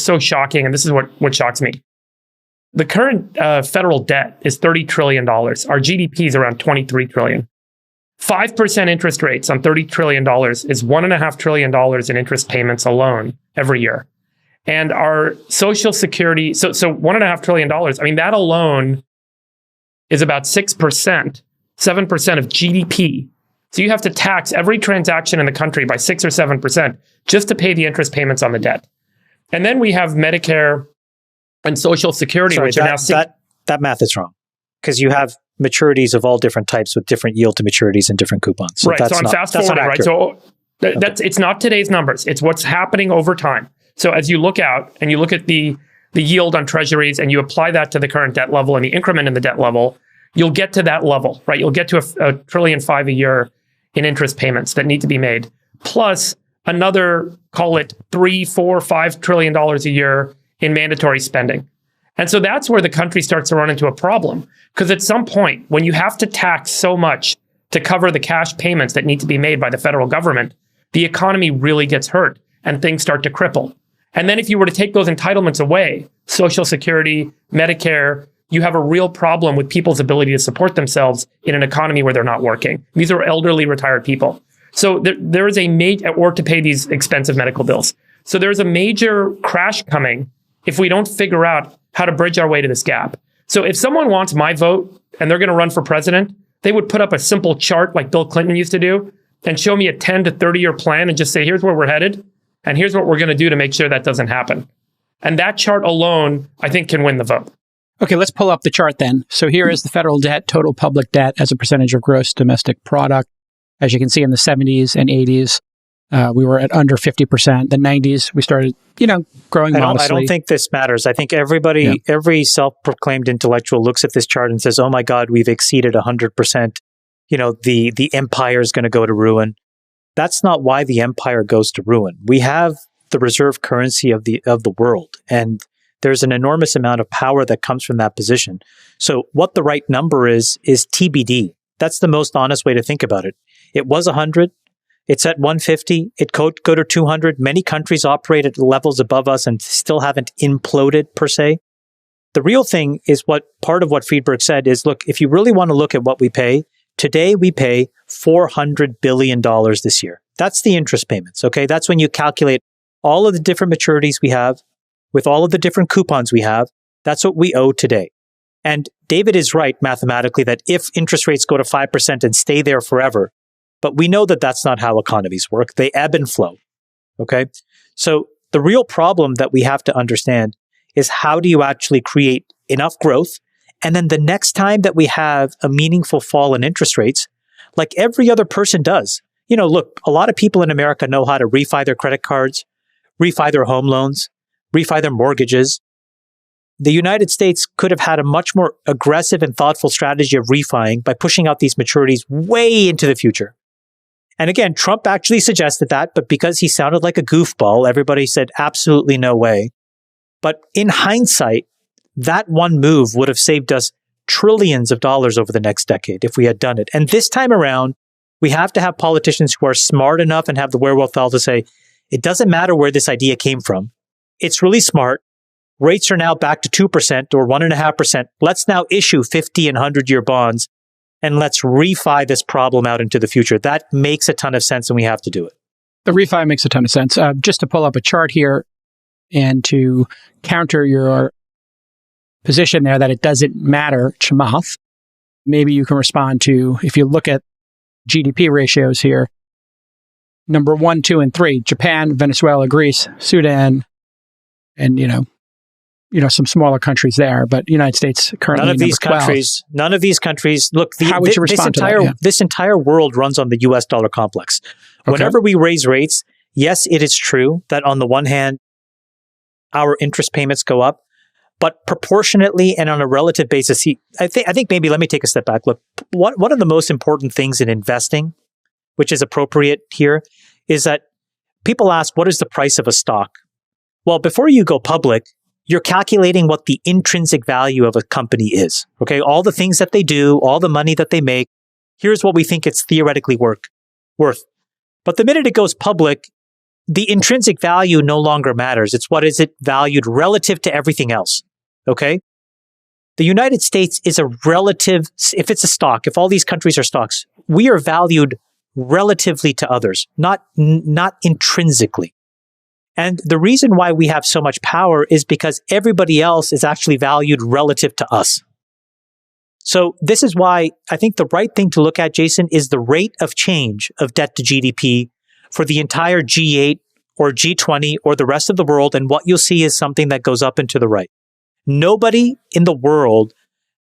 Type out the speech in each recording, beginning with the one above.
so shocking, and this is what shocks me. The current federal debt is $30 trillion. Our GDP is around $23 trillion. 5% interest rates on $30 trillion is $1.5 trillion in interest payments alone every year. And our Social Security, so $1.5 trillion, I mean, that alone is about 6%, 7% of GDP. So you have to tax every transaction in the country by 6 or 7% just to pay the interest payments on the debt. And then we have Medicare and Social Security, which are now... That math is wrong, because you have maturities of all different types with different yield to maturities and different coupons. So right, so I'm fast forwarding, right? So it's not today's numbers. It's what's happening over time. So as you look out and you look at the yield on treasuries and you apply that to the current debt level and the increment in the debt level, you'll get to that level, right? You'll get to $1.5 trillion a year in interest payments that need to be made, plus another, call it $3, $4, $5 trillion a year in mandatory spending. And so that's where the country starts to run into a problem. Because at some point, when you have to tax so much to cover the cash payments that need to be made by the federal government, the economy really gets hurt and things start to cripple. And then if you were to take those entitlements away, Social Security, Medicare, you have a real problem with people's ability to support themselves in an economy where they're not working. These are elderly retired people. So there is a major, or to pay these expensive medical bills. So there's a major crash coming if we don't figure out how to bridge our way to this gap. So if someone wants my vote and they're going to run for president, they would put up a simple chart like Bill Clinton used to do and show me a 10 to 30 year plan and just say, here's where we're headed. And here's what we're going to do to make sure that doesn't happen. And that chart alone, I think, can win the vote. Okay, let's pull up the chart then. So here is the federal debt, total public debt as a percentage of gross domestic product. As you can see in the 70s and 80s, we were at under 50%. The 90s, we started, growing modestly. I don't think this matters. I think every self-proclaimed intellectual looks at this chart and says, oh my God, we've exceeded 100%. The empire is going to go to ruin. That's not why the empire goes to ruin. We have the reserve currency of the world, and there's an enormous amount of power that comes from that position. So what the right number is TBD. That's the most honest way to think about it. It was 100. It's at 150. It could go to 200. Many countries operate at levels above us and still haven't imploded per se. The real thing is part of what Friedberg said is, look, if you really want to look at what we pay, today we pay $400 billion this year. That's the interest payments, okay? That's when you calculate all of the different maturities we have with all of the different coupons we have. That's what we owe today. And David is right mathematically that if interest rates go to 5% and stay there forever, but we know that that's not how economies work. They ebb and flow, okay? So the real problem that we have to understand is, how do you actually create enough growth? And then the next time that we have a meaningful fall in interest rates, like every other person does, look, a lot of people in America know how to refi their credit cards, refi their home loans, refi their mortgages. The United States could have had a much more aggressive and thoughtful strategy of refining by pushing out these maturities way into the future. And again, Trump actually suggested that, but because he sounded like a goofball, everybody said absolutely no way. But in hindsight, that one move would have saved us trillions of dollars over the next decade if we had done it. And this time around, we have to have politicians who are smart enough and have the wherewithal to say, it doesn't matter where this idea came from. It's really smart. Rates are now back to 2% or 1.5%. Let's now issue 50 and 100-year bonds, and let's refi this problem out into the future. That makes a ton of sense, and we have to do it. The refi makes a ton of sense. Just to pull up a chart here and to counter your position there that it doesn't matter, Chamath, maybe you can respond to, if you look at GDP ratios here, number 1, 2, and 3, Japan, Venezuela, Greece, Sudan, and, some smaller countries there, but United States currently none of these countries. Look, how would you respond to that? Yeah. This entire world runs on the U.S. dollar complex. Okay. Whenever we raise rates, yes, it is true that on the one hand, our interest payments go up, but proportionately and on a relative basis, I think maybe let me take a step back. Look, one of the most important things in investing, which is appropriate here, is that people ask, what is the price of a stock? Well, before you go public, you're calculating what the intrinsic value of a company is. Okay, all the things that they do, all the money that they make, here's what we think it's theoretically worth. But the minute it goes public, the intrinsic value no longer matters. It's what is it valued relative to everything else. Okay? The United States is a relative, if it's a stock, if all these countries are stocks, we are valued relatively to others, not intrinsically. And the reason why we have so much power is because everybody else is actually valued relative to us. So this is why I think the right thing to look at, Jason, is the rate of change of debt to GDP for the entire G8 or G20 or the rest of the world. And what you'll see is something that goes up and to the right. Nobody in the world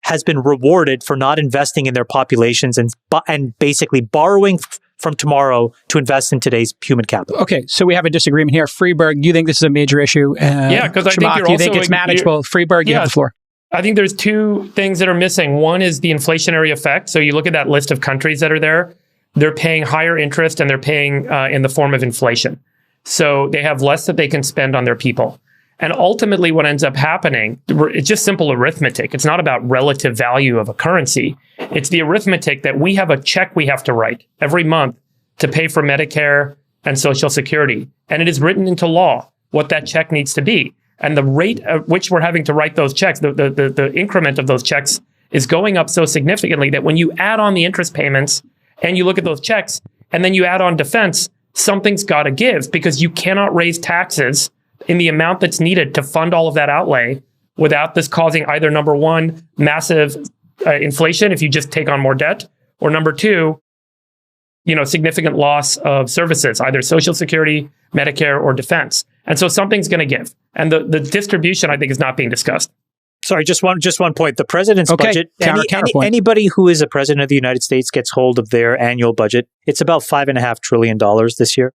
has been rewarded for not investing in their populations and basically borrowing from tomorrow to invest in today's human capital. Okay, so we have a disagreement here. Freeberg, do you think this is a major issue? Yeah, because I think you think it's manageable? Freeberg, you have the floor. I think there's two things that are missing. One is the inflationary effect. So you look at that list of countries that are there, they're paying higher interest and they're paying in the form of inflation. So they have less that they can spend on their people. And ultimately what ends up happening, it's just simple arithmetic. It's not about relative value of a currency. It's the arithmetic that we have a check we have to write every month to pay for Medicare and Social Security. And it is written into law what that check needs to be. And the rate at which we're having to write those checks, the increment of those checks is going up so significantly that when you add on the interest payments and you look at those checks and then you add on defense, something's got to give because you cannot raise taxes in the amount that's needed to fund all of that outlay without this causing either, number one, massive inflation if you just take on more debt, or number two, significant loss of services, either Social Security, Medicare, or defense. And so something's going to give. And the distribution, I think, is not being discussed. Sorry, just one point. The president's budget, anybody who is a president of the United States gets hold of their annual budget. It's about $5.5 trillion this year.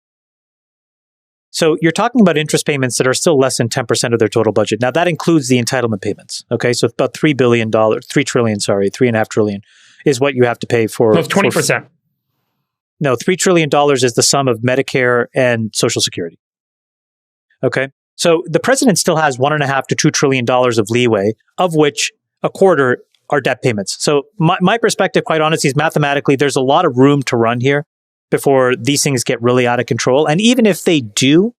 So you're talking about interest payments that are still less than 10% of their total budget. Now, that includes the entitlement payments. Okay, so it's about $3.5 trillion is what you have to pay for. No, it's 20%. No, $3 trillion is the sum of Medicare and Social Security. Okay, so the president still has $1.5 to $2 trillion of leeway, of which a quarter are debt payments. So my perspective, quite honestly, is mathematically, there's a lot of room to run here before these things get really out of control. And even if they do,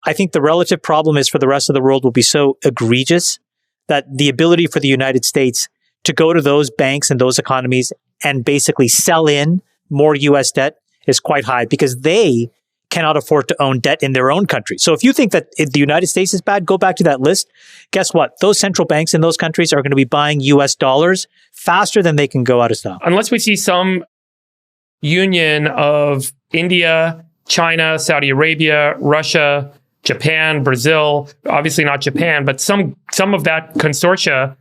I think the relative problem is for the rest of the world will be so egregious that the ability for the United States to go to those banks and those economies and basically sell in more US debt is quite high because they cannot afford to own debt in their own country. So if you think that the United States is bad, go back to that list. Guess what? Those central banks in those countries are going to be buying US dollars faster than they can go out of style. Unless we see some union of India, China, Saudi Arabia, Russia, Japan, Brazil, obviously not Japan, but some of that consortia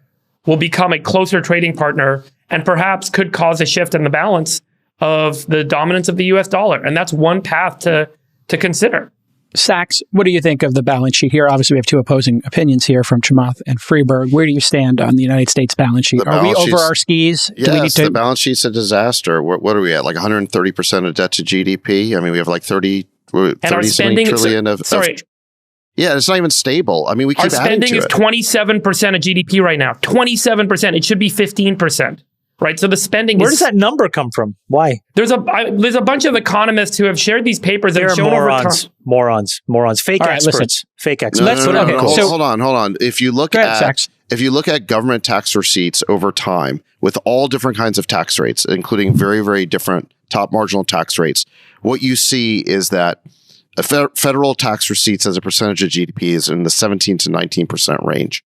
will become a closer trading partner and perhaps could cause a shift in the balance of the dominance of the US dollar. And that's one path to consider. Sachs, what do you think of the balance sheet here? Obviously, we have two opposing opinions here from Chamath and Freeberg. Where do you stand on the United States balance sheet? Are we over our skis? Yes, the balance sheet's a disaster. What are we at? Like 130% of debt to GDP? I mean, we have like 30 trillion of... Yeah, it's not even stable. I mean, we keep adding to it. Our spending is 27% of GDP right now. 27%. It should be 15%. Right, so the spending. Where does that number come from? Why? There's a bunch of economists who have shared these papers and shown morons, fake experts, fake experts. Hold on. If you look at government tax receipts over time with all different kinds of tax rates, including very, very different top marginal tax rates, what you see is that federal tax receipts as a percentage of GDP is in the 17 to 19% range.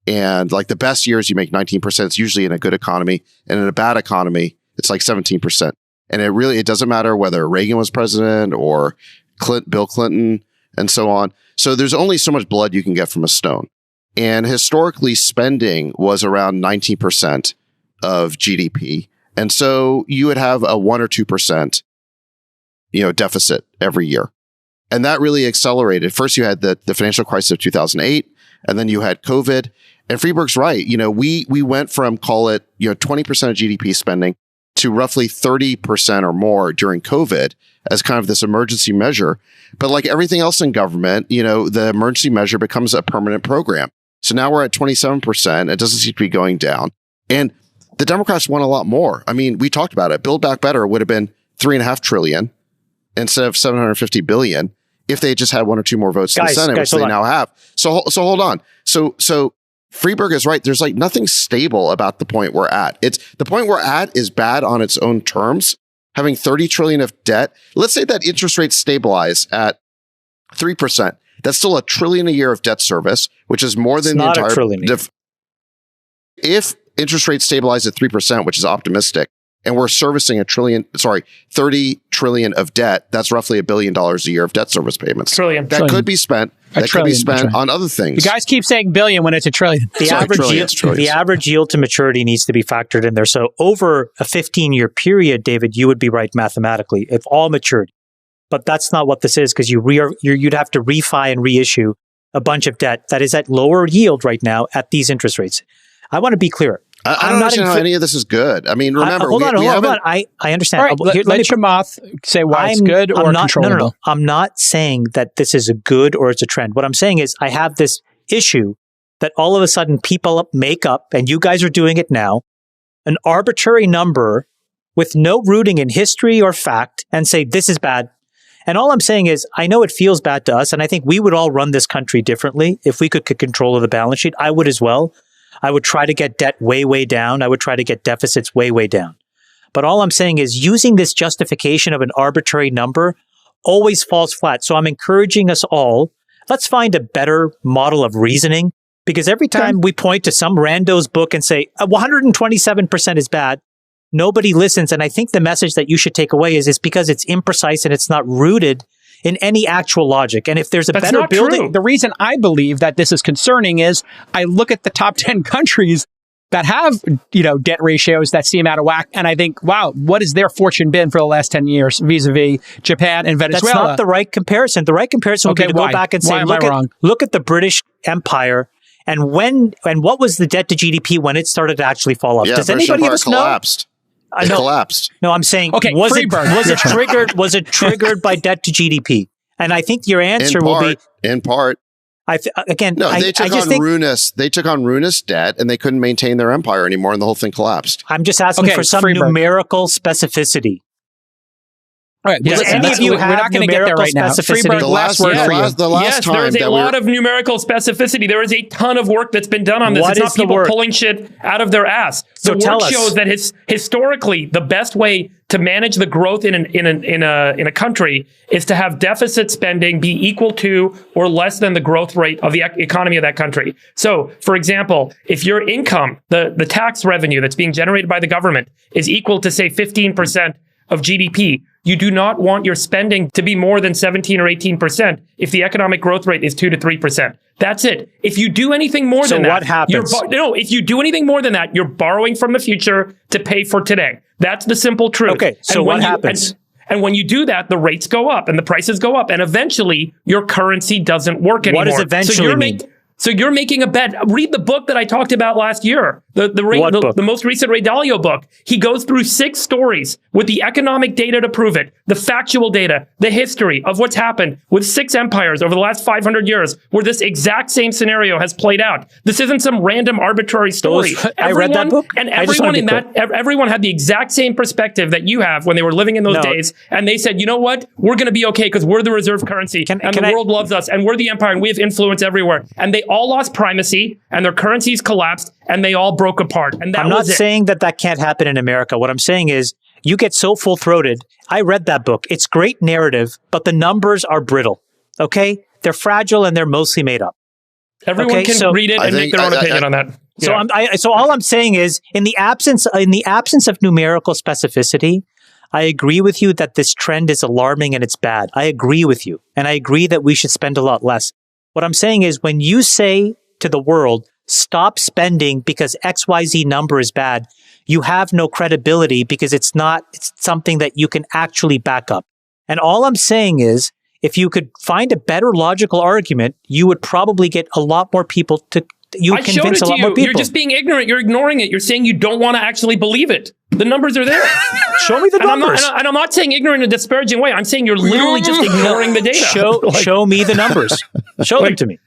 And like the best years, you make 19%. It's usually in a good economy. And in a bad economy, it's like 17%. And it doesn't matter whether Reagan was president or Bill Clinton and so on. So there's only so much blood you can get from a stone. And historically, spending was around 19% of GDP. And so you would have a 1 or 2%, deficit every year. And that really accelerated. First, you had the financial crisis of 2008, and then you had COVID. And Freeberg's right. We went from, call it, 20% of GDP spending to roughly 30% or more during COVID as kind of this emergency measure. But like everything else in government, the emergency measure becomes a permanent program. So now we're at 27%. It doesn't seem to be going down. And the Democrats want a lot more. I mean, we talked about it. Build Back Better would have been $3.5 trillion instead of $750 billion. if they just had one or two more votes in the Senate, which they now have. So hold on. So Freeberg is right. There's like nothing stable about the point we're at. The point we're at is bad on its own terms. Having 30 trillion of debt. Let's say that interest rates stabilize at 3%. That's still $1 trillion a year of debt service, which is more than the entire. If interest rates stabilize at 3%, which is optimistic, and we're servicing 30 trillion of debt, that's roughly $1 billion a year of debt service payments. That could be spent. That could be spent on other things. You guys keep saying billion when it's $1 trillion. The average yield to maturity needs to be factored in there. So over a 15-year period, David, you would be right mathematically if all matured. But that's not what this is, because you'd have to refi and reissue a bunch of debt that is at lower yield right now at these interest rates. I want to be clear. I don't understand how any of this is good. I mean, remember, hold on. I understand. All right, let Chamath say why it's good or controllable. No. I'm not saying that this is a good or it's a trend. What I'm saying is I have this issue that all of a sudden people make up, and you guys are doing it now, an arbitrary number with no rooting in history or fact and say this is bad. And all I'm saying is I know it feels bad to us, and I think we would all run this country differently if we could get control of the balance sheet. I would as well. I would try to get debt way, way down. I would try to get deficits way, way down. But all I'm saying is using this justification of an arbitrary number always falls flat. So I'm encouraging us all, let's find a better model of reasoning, because every time we point to some rando's book and say 127% is bad, nobody listens. And I think the message that you should take away is it's because it's imprecise and it's not rooted in any actual logic. And if there's a better building... The reason I believe that this is concerning is I look at the top 10 countries that have, debt ratios that seem out of whack, and I think, wow, what has their fortune been for the last 10 years vis-a-vis Japan and Venezuela? That's not the right comparison. The right comparison would be to go back and say, look at the British Empire, and what was the debt to GDP when it started to actually fall off? Does anybody of us collapsed. It collapsed. No, I'm saying, was it triggered by debt to GDP? And I think your answer will be in part. They took on ruinous debt, and they couldn't maintain their empire anymore, and the whole thing collapsed. I'm just asking for some numerical specificity. All right. Does any of you have we're not going to get there right now. Freeberg, the last time there's a lot of numerical specificity. There is a ton of work that's been done on this. It's not people pulling shit out of their ass. The work shows that historically the best way to manage the growth in a country is to have deficit spending be equal to or less than the growth rate of the economy of that country. So, for example, if your income, the tax revenue that's being generated by the government is equal to, say, 15% of GDP, you do not want your spending to be more than 17 or 18% if the economic growth rate is 2 to 3%. That's it. If you do anything more than that, what happens? If you do anything more than that, you're borrowing from the future to pay for today. That's the simple truth. Okay, so what happens? And when you do that, the rates go up and the prices go up, and eventually your currency doesn't work anymore. What does eventually mean? So you're making a bet. Read the book that I talked about last year, the most recent Ray Dalio book. He goes through 6 stories with the economic data to prove it, the factual data, the history of what's happened with 6 empires over the last 500 years, where this exact same scenario has played out. This isn't some random arbitrary story. I read that book, and everyone had the exact same perspective that you have when they were living in those days, and they said, you know what, we're going to be okay because we're the reserve currency, and the world loves us, and we're the empire, and we have influence everywhere. And they all lost primacy, and their currencies collapsed, and they all broke apart. And I'm not saying that can't happen in America. What I'm saying is you get so full-throated. I read that book. It's great narrative, but the numbers are brittle. Okay? They're fragile and they're mostly made up. Everyone can read it and make their own opinion on that. Yeah. So all I'm saying is in the absence of numerical specificity, I agree with you that this trend is alarming and it's bad. I agree with you. And I agree that we should spend a lot less. What I'm saying is when you say to the world, stop spending because XYZ number is bad, you have no credibility because it's something that you can actually back up. And all I'm saying is if you could find a better logical argument, you would probably get a lot more people to convince a lot more people. You're just being ignorant. You're ignoring it. You're saying you don't want to actually believe it. The numbers are there. Show me the numbers. I'm not saying ignorant in a disparaging way. I'm saying you're literally just ignoring the data. Show me the numbers. Show them to me.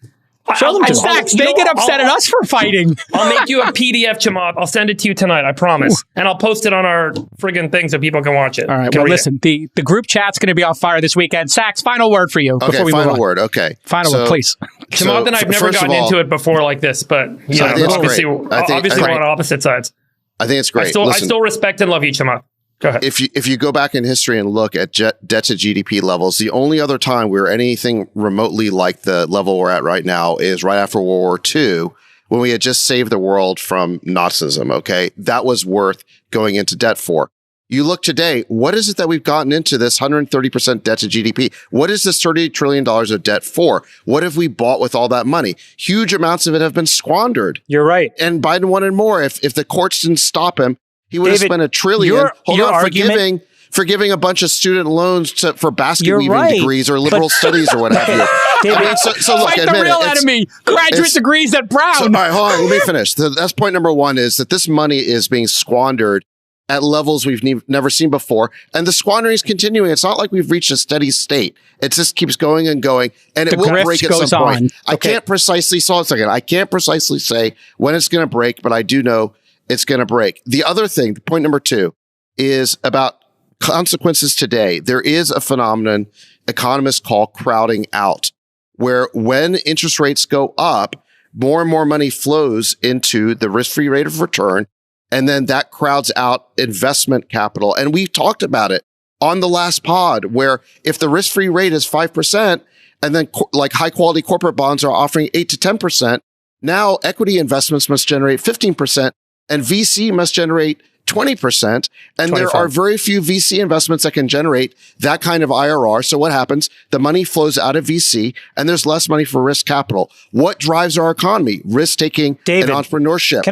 Show them to Sachs. They get upset at us for fighting. I'll make you a PDF, Chamath. I'll send it to you tonight, I promise. And I'll post it on our friggin' thing so people can watch it. All right. Well, listen, the group chat's going to be on fire this weekend. Sachs, final word for you before we move on. Final word. Okay. Final word, please. Chamath and I have never gotten into it before like this, but obviously we're on opposite sides. I think it's great. I still respect and love you, Chamath. Go ahead. If you go back in history and look at debt to GDP levels, the only other time we were anything remotely like the level we're at right now is right after World War II, when we had just saved the world from Nazism. Okay, that was worth going into debt for. You look today, what is it that we've gotten into this 130% debt to GDP? What is this $30 trillion of debt for? What have we bought with all that money? Huge amounts of it have been squandered. You're right. And Biden wanted more. If the courts didn't stop him, he would have spent $1 trillion forgiving a bunch of student loans for basket weaving degrees or liberal studies or what have you. David, so look, fight the real enemy. Graduate degrees at Brown. All right, hold on. Let me finish. That's point number one, is that this money is being squandered at levels we've never seen before. And the squandering is continuing. It's not like we've reached a steady state. It just keeps going and going. And it will break at some point. I can't precisely say when it's going to break, but I do know it's going to break. The other thing, point number two, is about consequences today. There is a phenomenon economists call crowding out, where when interest rates go up, more and more money flows into the risk-free rate of return, and then that crowds out investment capital. And we've talked about it on the last pod, where if the risk-free rate is 5%, and then like high-quality corporate bonds are offering 8 to 10%, now equity investments must generate 15%, and VC must generate 20%. And 25. There are very few VC investments that can generate that kind of IRR. So what happens? The money flows out of VC and there's less money for risk capital. What drives our economy? Risk taking and entrepreneurship.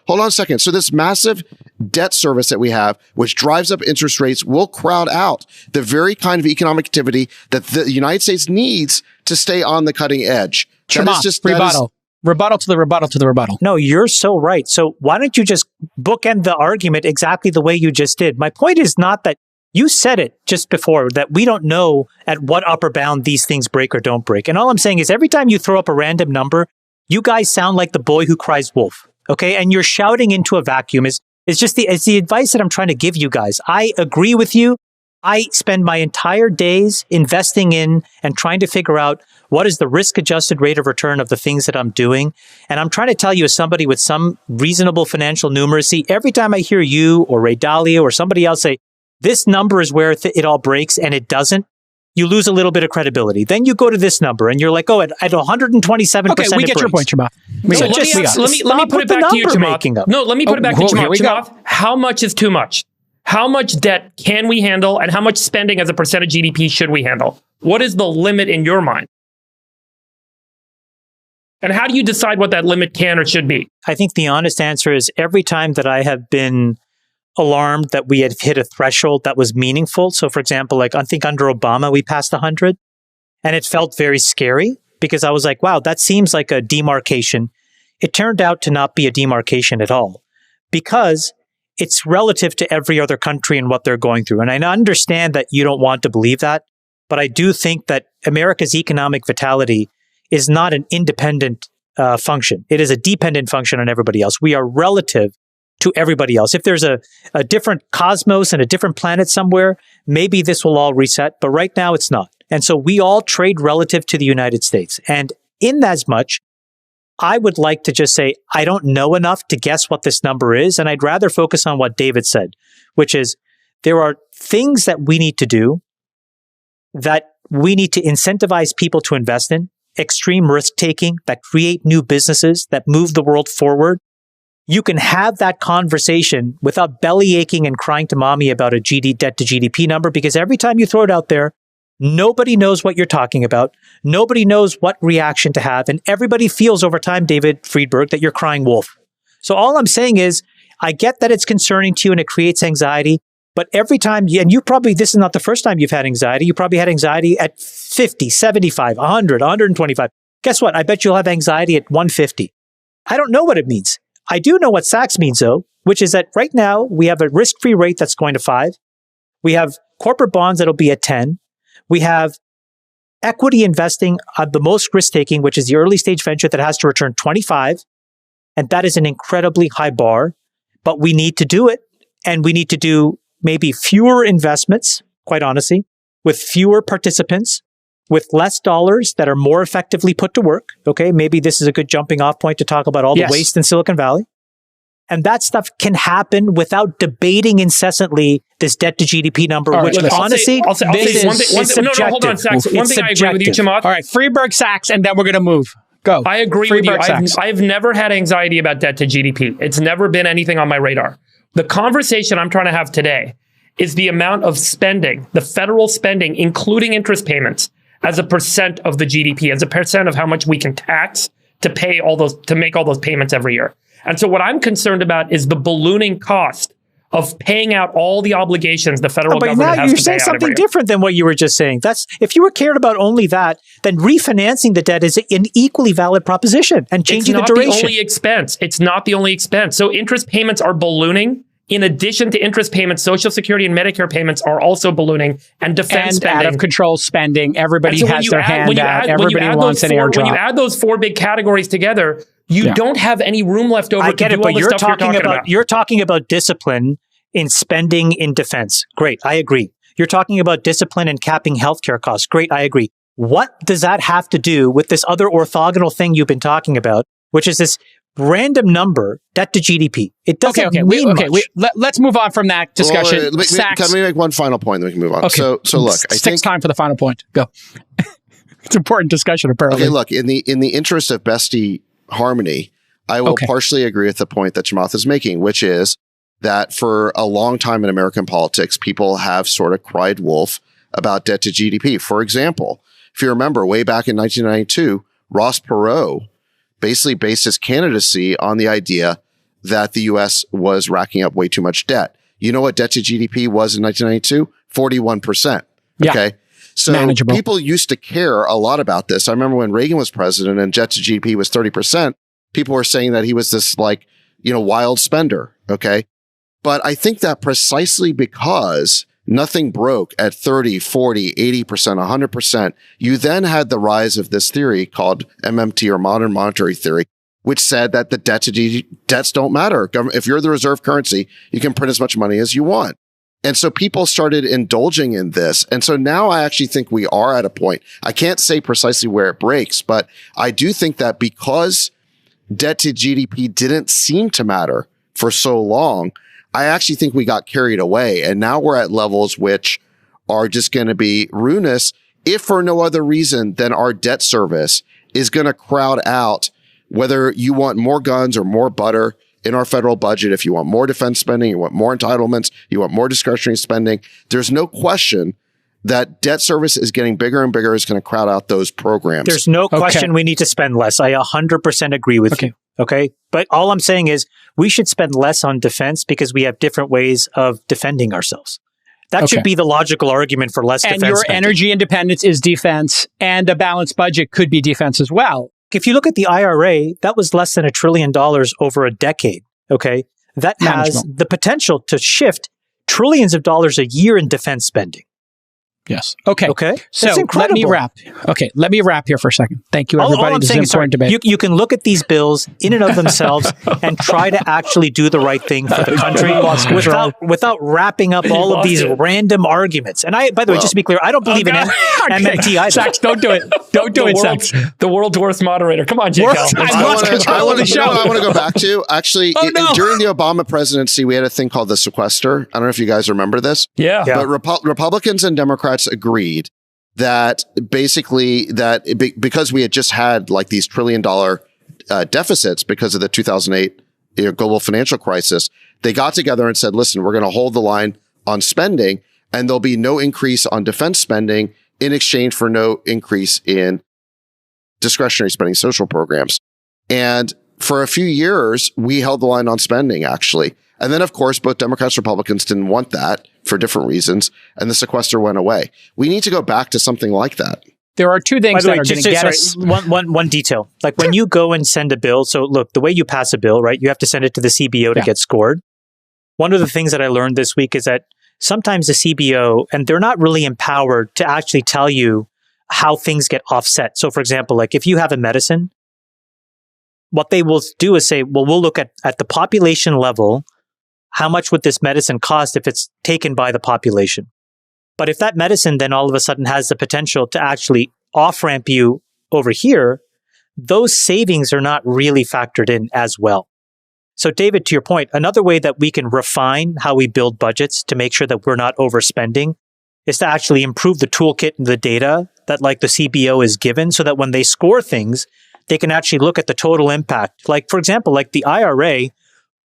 Hold on a second. So this massive debt service that we have, which drives up interest rates, will crowd out the very kind of economic activity that the United States needs to stay on the cutting edge. Rebuttal to the rebuttal. No, you're so right. So why don't you just bookend the argument exactly the way you just did? My point is not that you said it just before, that we don't know at what upper bound these things break or don't break. And all I'm saying is every time you throw up a random number, you guys sound like the boy who cries wolf. Okay. And you're shouting into a vacuum. It's the advice that I'm trying to give you guys. I agree with you. I spend my entire days investing in and trying to figure out what is the risk-adjusted rate of return of the things that I'm doing. And I'm trying to tell you, as somebody with some reasonable financial numeracy, every time I hear you or Ray Dalio or somebody else say, this number is where it all breaks, and it doesn't, you lose a little bit of credibility. Then you go to this number and you're like, oh, at 127%. Okay, we get your point, Chamath. Let me put it back to you, Chamath. No, let me put it back to you, Chamath. How much is too much? How much debt can we handle, and how much spending as a percent of GDP should we handle? What is the limit in your mind? And how do you decide what that limit can or should be? I think the honest answer is every time that I have been alarmed that we had hit a threshold that was meaningful. So for example, like I think under Obama, we passed 100 and it felt very scary because I was like, wow, that seems like a demarcation. It turned out to not be a demarcation at all because it's relative to every other country and what they're going through. And I understand that you don't want to believe that, but I do think that America's economic vitality is not an independent function. It is a dependent function on everybody else. We are relative to everybody else. If there's a different cosmos and a different planet somewhere, maybe this will all reset, but right now it's not. And so we all trade relative to the United States. And in as much, I would like to just say, I don't know enough to guess what this number is. And I'd rather focus on what David said, which is there are things that we need to do that we need to incentivize people to invest in, extreme risk taking that create new businesses that move the world forward. You can have that conversation without belly aching and crying to mommy about a debt to GDP number, because every time you throw it out there, nobody knows what you're talking about. Nobody knows what reaction to have. And everybody feels over time, David Friedberg, that you're crying wolf. So all I'm saying is, I get that it's concerning to you and it creates anxiety. But every time, and you probably, this is not the first time you've had anxiety. You probably had anxiety at 50, 75, 100, 125. Guess what? I bet you'll have anxiety at 150. I don't know what it means. I do know what Sachs means, though, which is that right now we have a risk-free rate that's going to 5. We have corporate bonds that'll be at 10. We have equity investing on the most risk-taking, which is the early stage venture that has to return 25. And that is an incredibly high bar, but we need to do it. And we need to do maybe fewer investments, quite honestly, with fewer participants, with less dollars that are more effectively put to work. Okay, maybe this is a good jumping off point to talk about all the waste in Silicon Valley. And that stuff can happen without debating incessantly this debt to GDP number, which honestly, I'll say one thing. No, hold on, Sachs. One thing I agree with you, Chamath. All right, Freeberg, Sachs, and then we're going to move. Go. I agree with you. I've never had anxiety about debt to GDP. It's never been anything on my radar. The conversation I'm trying to have today is the amount of spending, the federal spending, including interest payments, as a percent of the GDP, as a percent of how much we can tax to pay all those, to make all those payments every year. And so what I'm concerned about is the ballooning cost of paying out all the obligations the federal government has to pay out. But now you're saying something different than what you were just saying. That's, if you were cared about only that, then refinancing the debt is an equally valid proposition, and changing the duration. It's not the only expense. It's not the only expense. So interest payments are ballooning. In addition to interest payments, Social Security and Medicare payments are also ballooning, and defense spending. Out of control spending. Everybody has their hand out. Everybody wants an airdrop. When you add those four big categories together, you don't have any room left over to do all the stuff you're talking about. You're talking about discipline in spending in defense. Great, I agree. You're talking about discipline in capping healthcare costs. Great, I agree. What does that have to do with this other orthogonal thing you've been talking about, which is this random number, debt to GDP? It doesn't mean much. Let's move on from that discussion. Can we make one final point, then we can move on? Okay. So look, I think it's time for the final point. Go. It's an important discussion, apparently. Okay, look, in the interest of bestie harmony, I will partially agree with the point that Chamath is making, which is that for a long time in American politics, people have sort of cried wolf about debt to GDP. For example, if you remember way back in 1992, Ross Perot basically based his candidacy on the idea that the U.S. was racking up way too much debt. You know what debt to GDP was in 1992? 41%. Okay. So manageable. People used to care a lot about this. I remember when Reagan was president and debt to GDP was 30%, people were saying that he was this wild spender. Okay. But I think that precisely because nothing broke at 30, 40, 80%, 100%, you then had the rise of this theory called MMT, or modern monetary theory, which said that the debts don't matter. If you're the reserve currency, you can print as much money as you want. And so people started indulging in this. And so now I actually think we are at a point. I can't say precisely where it breaks, but I do think that because debt to GDP didn't seem to matter for so long, I actually think we got carried away. And now we're at levels which are just going to be ruinous, if for no other reason than our debt service is going to crowd out whether you want more guns or more butter in our federal budget. If you want more defense spending, you want more entitlements, you want more discretionary spending, there's no question that debt service is getting bigger and bigger. Is going to crowd out those programs. There's no question we need to spend less. I 100% agree with you. Okay. But all I'm saying is we should spend less on defense because we have different ways of defending ourselves. That should be the logical argument for less defense. And your spending. Energy independence is defense, and a balanced budget could be defense as well. If you look at the IRA, that was less than $1 trillion over a decade. Okay. That has the potential to shift trillions of dollars a year in defense spending. Yes. Okay. So let me wrap. Let me wrap here for a second. Thank you, everybody. This is an important debate. You can look at these bills in and of themselves and try to actually do the right thing for the country without wrapping up all of these random arguments. And by the way, just to be clear, I don't believe in MMT either. Sachs, don't do it. Don't do it, Sachs. The world's worst moderator. Come on, Jake. I want to go back to, actually, during the Obama presidency, we had a thing called the sequester. I don't know if you guys remember this. Yeah. But Republicans and Democrats agreed that basically because we had just had like these $1 trillion deficits because of the 2008 global financial crisis, they got together and said, listen, we're going to hold the line on spending, and there'll be no increase on defense spending in exchange for no increase in discretionary spending, social programs. And for a few years, we held the line on spending, actually. And then, of course, both Democrats and Republicans didn't want that for different reasons, and the sequester went away. We need to go back to something like that. There are two things that are going to get us. One detail. Like when you go and send a bill, so look, the way you pass a bill, right, you have to send it to the CBO to get scored. One of the things that I learned this week is that sometimes the CBO, and they're not really empowered to actually tell you how things get offset. So for example, like if you have a medicine, what they will do is say, well, we'll look at the population level, how much would this medicine cost if it's taken by the population? But if that medicine then all of a sudden has the potential to actually off-ramp you over here, those savings are not really factored in as well. So David, to your point, another way that we can refine how we build budgets to make sure that we're not overspending is to actually improve the toolkit and the data that like the CBO is given so that when they score things, they can actually look at the total impact. Like, for example, like the IRA,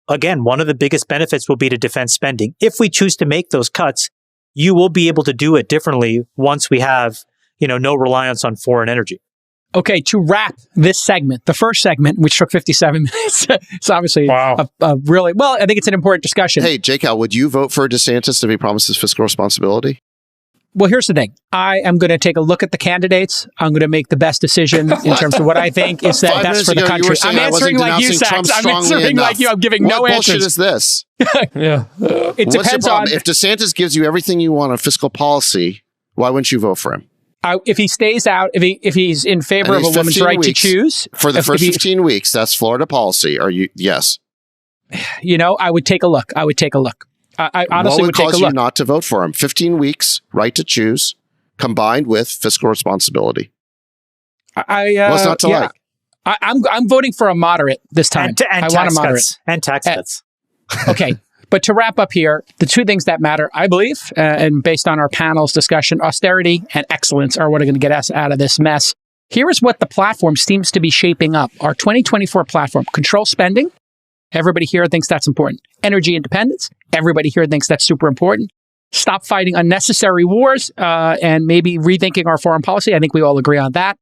again, one of the biggest benefits will be to defense spending. If we choose to make those cuts, you will be able to do it differently once we have, no reliance on foreign energy. Okay, to wrap this segment, the first segment, which took 57 minutes, it's obviously a really, well, I think it's an important discussion. Hey, J-Cal, would you vote for DeSantis if he promises fiscal responsibility? Well, here's the thing. I am going to take a look at the candidates. I'm going to make the best decision in terms of what I think is that best for the country. I'm answering like you, Sachs. I'm answering like you. I'm giving no answers. What bullshit is this? Yeah. It depends on... If DeSantis gives you everything you want on fiscal policy, why wouldn't you vote for him? If he stays out, if he's in favor of a woman's right to choose... For the first 15 weeks, that's Florida policy. Are you... Yes. I would take a look. I honestly would take a look. What would cause you not to vote for him? 15 weeks, right to choose, combined with fiscal responsibility. What's not to like? I'm voting for a moderate this time. I want a moderate. And tax cuts. Okay. But to wrap up here, the two things that matter, I believe, and based on our panel's discussion, austerity and excellence are what are going to get us out of this mess. Here is what the platform seems to be shaping up. Our 2024 platform, control spending. Everybody here thinks that's important. Energy independence. Everybody here thinks that's super important. Stop fighting unnecessary wars and maybe rethinking our foreign policy. I think we all agree on that.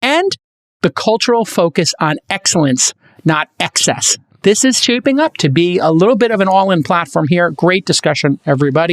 And the cultural focus on excellence, not excess. This is shaping up to be a little bit of an all-in platform here. Great discussion, everybody.